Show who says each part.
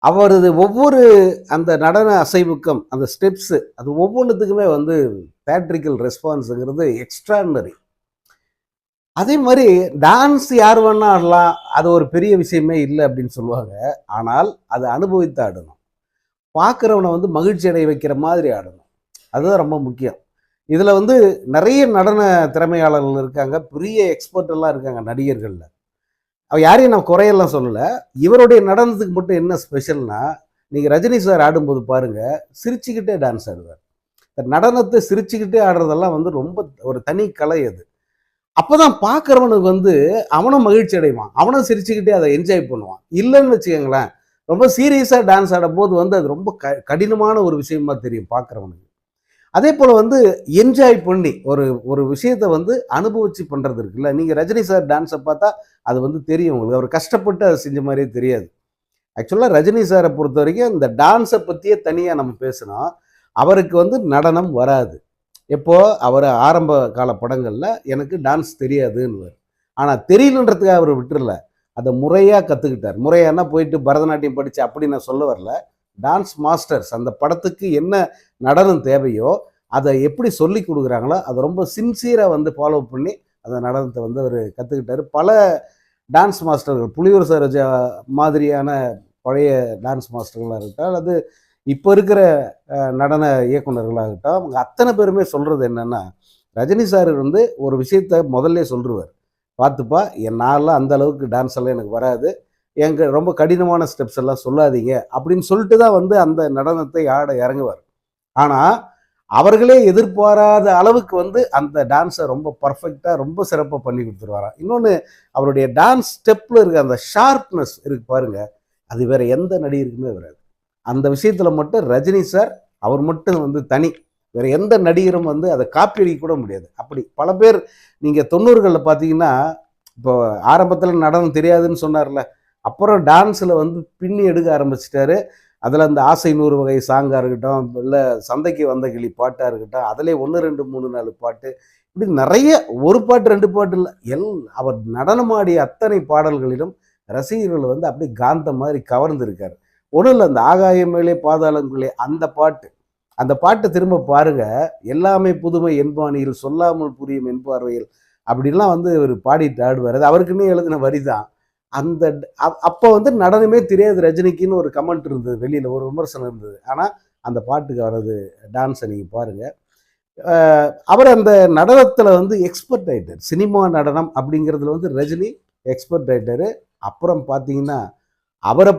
Speaker 1: அவரது ஒவ்வொரு அந்த நடன அசைவுக்கும் அந்த ஸ்டெப்ஸு அது ஒவ்வொன்றுத்துக்குமே வந்து தேட்ரிக்கல் ரெஸ்பான்ஸுங்கிறது எக்ஸ்ட்ராடினரி. அதே மாதிரி டான்ஸ் யார் வேணா ஆடலாம், அது ஒரு பெரிய விஷயமே இல்லை அப்படின்னு சொல்லுவாங்க. ஆனால் அதை அனுபவித்து ஆடணும், பார்க்குறவனை வந்து மகிழ்ச்சி அடைய வைக்கிற மாதிரி ஆடணும். அதுதான் ரொம்ப முக்கியம். இதில் வந்து நிறைய நடன திறமையாளர்கள் இருக்காங்க, பெரிய எக்ஸ்பர்ட் எல்லாம் இருக்காங்க நடிகர்களில். அவ யாரையும் நான் குறையெல்லாம் சொல்லலை. இவருடைய நடனத்துக்கு மட்டும் என்ன ஸ்பெஷல்னா, நீங்கள் ரஜினி சார் ஆடும்போது பாருங்க, சிரிச்சுக்கிட்டே டான்ஸ் ஆடுவார். நடனத்தை சிரிச்சுக்கிட்டே ஆடுறதெல்லாம் வந்து ரொம்ப ஒரு தனி கலை அது. அப்போதான் பார்க்குறவனுக்கு வந்து அவனும் மகிழ்ச்சி அடைவான், அவனும் சிரிச்சுக்கிட்டே அதை என்ஜாய் பண்ணுவான். இல்லைன்னு வச்சுக்கோங்களேன், ரொம்ப சீரியஸாக டான்ஸ் ஆடும்போது வந்து அது ரொம்ப கடினமான ஒரு விஷயமா தெரியும் பார்க்குறவனுக்கு. அதே போல் வந்து என்ஜாய் பண்ணி ஒரு ஒரு விஷயத்தை வந்து அனுபவிச்சு பண்ணுறது இருக்குல்ல. நீங்கள் ரஜினி சார் டான்ஸை பார்த்தா அது வந்து தெரியும் உங்களுக்கு, அவர் கஷ்டப்பட்டு அதை செஞ்ச மாதிரியே தெரியாது. ஆக்சுவலாக ரஜினி சாரை பொறுத்த வரைக்கும் இந்த டான்ஸை பற்றியே தனியாக நம்ம பேசணும். அவருக்கு வந்து நடனம் வராது. எப்போ அவர் ஆரம்ப கால படங்களில் எனக்கு டான்ஸ் தெரியாதுன்னு, ஆனால் தெரியலன்றதுக்காக அவர் விட்டுறல, அதை முறையாக கற்றுக்கிட்டார். முறையானா போயிட்டு பரதநாட்டியம் படித்து அப்படி நான் சொல்ல வரல. டான்ஸ் மாஸ்டர்ஸ் அந்த படத்துக்கு என்ன நடனம் தேவையோ அதை எப்படி சொல்லி கொடுக்குறாங்களோ அதை ரொம்ப சின்சியராக வந்து ஃபாலோ பண்ணி அந்த நடனத்தை வந்து அவர் கற்றுக்கிட்டார். பல டான்ஸ் மாஸ்டர்கள், புலியூர் சரோஜா மாதிரியான பழைய டான்ஸ் மாஸ்டர்களாக இருக்கட்டும், அல்லது இப்போ இருக்கிற நடன இயக்குநர்களாகட்டும், அவங்க அத்தனை பேருமே சொல்கிறது என்னென்னா, ரஜினி சார் வந்து ஒரு விஷயத்த முதல்ல சொல்லிடுவார், பார்த்துப்பா என்னால் அந்த அளவுக்கு டான்ஸ் எல்லாம் எனக்கு வராது, எங்கள் ரொம்ப கடினமான ஸ்டெப்ஸ் எல்லாம் சொல்லாதீங்க அப்படின்னு சொல்லிட்டு தான் வந்து அந்த நடனத்தை ஆட இறங்குவார். ஆனால் அவர்களே எதிர்பாராத அளவுக்கு வந்து அந்த டான்ஸை ரொம்ப பர்ஃபெக்டாக ரொம்ப சிறப்பாக பண்ணி கொடுத்துருவாராம். இன்னொன்று, அவருடைய டான்ஸ் ஸ்டெப்பில் இருக்க அந்த ஷார்ப்னஸ் இருக்கு பாருங்க, அது வேற எந்த நடிகருக்குமே வராது. அந்த விஷயத்தில் மட்டும் ரஜினி சார் அவர் மட்டும் வந்து தனி, வேறு எந்த நடிகரும் வந்து அதை காப்பி அடிக்க கூட முடியாது. அப்படி பல பேர் நீங்கள் 90களில் பார்த்தீங்கன்னா, இப்போ ஆரம்பத்தில் நடனம் தெரியாதுன்னு சொன்னார்ல, அப்புறம் டான்ஸில் வந்து பின்னி எடுக்க ஆரம்பிச்சிட்டாரு. அதில் அந்த ஆசை 100 வகை சாங்காக இருக்கட்டும், இல்லை சந்தைக்கு வந்த கிளி பாட்டாக இருக்கட்டும், அதிலே 1 2 3 4 பாட்டு, இப்படி நிறைய, ஒரு பாட்டு 2 பாட்டு இல்லை, அவர் நடனமாடிய அத்தனை பாடல்களிலும் ரசிகர்கள் வந்து அப்படியே காந்த மாதிரி கவர்ந்துருக்கார். ஒன்றும் இல்லை, அந்த ஆகாயம் மேலே பாதாளங்களே அந்த பாட்டை திரும்ப பாருங்க, எல்லாமே புதுமை என்பாணியில் சொல்லாமல் புரியும் என்பார்வையில் அப்படின்லாம் வந்து அவர் பாடிட்டு ஆடுவார். அது அவருக்குன்னே எழுதின வரி தான். அந்த அப்போ வந்து நடனமே தெரியாது ரஜினிக்குன்னு ஒரு கமெண்ட் இருந்தது, வெளியில் ஒரு விமர்சனம் இருந்தது. ஆனால் அந்த பாட்டுக்கு வர்றது டான்ஸை நீங்கள் பாருங்கள், அவர் அந்த நடனத்தில் வந்து எக்ஸ்பர்ட் ஆகிட்டார். சினிமா நடனம் அப்படிங்கிறதுல வந்து ரஜினி எக்ஸ்பர்ட் ஆகிட்டார். அப்புறம் பார்த்தீங்கன்னா அவரை